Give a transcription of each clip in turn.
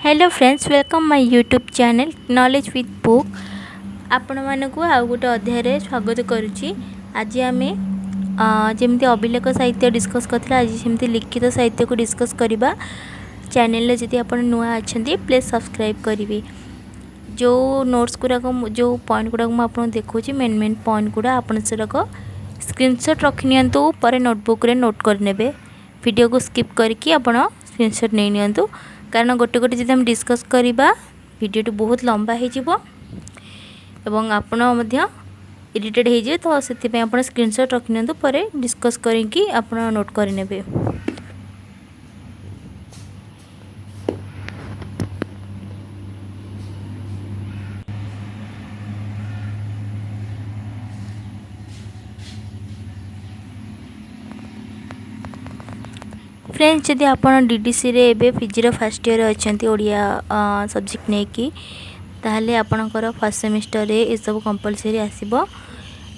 Hello friends, welcome my YouTube channel knowledge with book. आपण मानक आउ गोटे अध्याय स्वागत करुच्ची। आज आम जमी अभिलेख साहित्य डिस्कस करथिला, आज सेमती लिखित साहित्य को डिस्कस करबा। चैनल जदि आपण नुआ अछंती प्लीज सब्सक्राइब करेंगे। जो नोट्स गुड़ाक जो पॉइंट गुड़ाक मुझे देखा मेन मेन पॉइंट गुड़ा आप स्क्रीनशॉट रखि नियंतु, पर नोटबुक रे नोट करने। वीडियो को स्किप करके आप स्क्रीनशॉट नहीं नियंतु, कारण गोटे गोटे जब हम डिस्कस करवा वीडियो बहुत लंबा हो आपण इरिटेड हो जाए, तो से आप स्क्रीनशॉट रखि नियंतु, पर डिस्कस करके आप नोट करने। फ्रेंड्स, जदि आप डीडीसी रे एबे पीजी रो फर्स्ट ईयर अच्छा ओडिया सब्जेक्ट नहीं कि ताहले आपणकर फर्स्ट सेमिस्टर रे ये सब कंपलसरी आसीबो।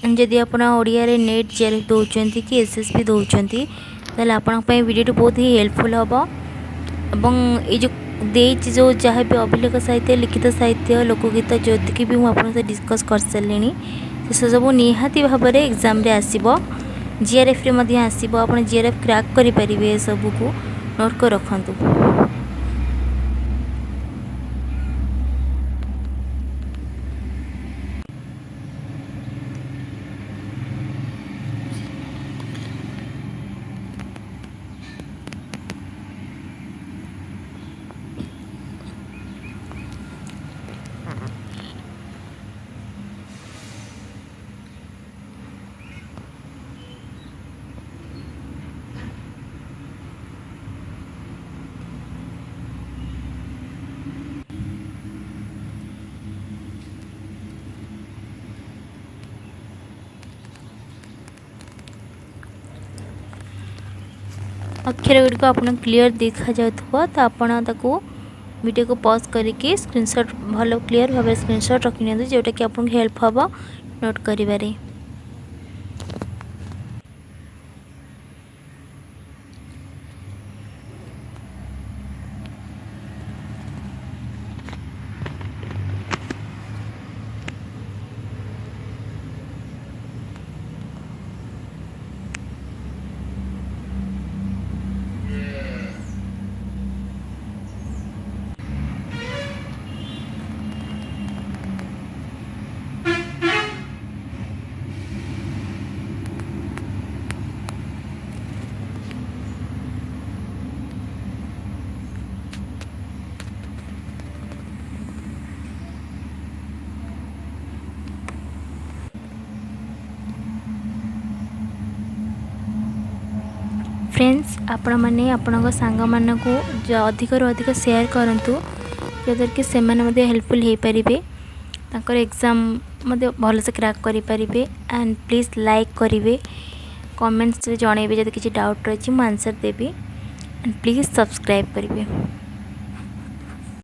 जदि आप ओडिया रे नेट जेआरएफ दौरान कि एसएसबी दौरान ताहले आपण पई वीडियो बहुत ही हेल्पफुल हम। एवं ये जो देच जो जहाँ भी अभिलेख साहित्य, लिखित साहित्य, लोकगीत जोकि भी मुझे डिस्कस कर सारे से सब निहाती भाव में एग्जाम रे आसीबो। जीआरएफ रे मध्य आसीबो। आपण जीआरएफ क्रैक करि परिबे, सब को नोट कर रखंतु। अक्षर गुड़िक आप क्लीयर देखा जाउथबो, तो आपण ताको वीडियो को पॉज करके स्क्रीनशॉट भलो क्लीयर भाव स्क्रीनशॉट रखि नियंतु, जोटा कि आपको हेल्प हम नोट करिबारे। फ्रेंड्स, आपण मैंने आपण सांग मान को अधिक अधिक शेयर करूँ, जद्वारा कि से हेल्पफुल हो पारे, एग्जाम भल से क्रैक करें। एंड प्लीज लाइक करेंगे, कमेंट्स जनइबे जब किसी डाउट रही मुझे answer Devi. And please subscribe करेंगे।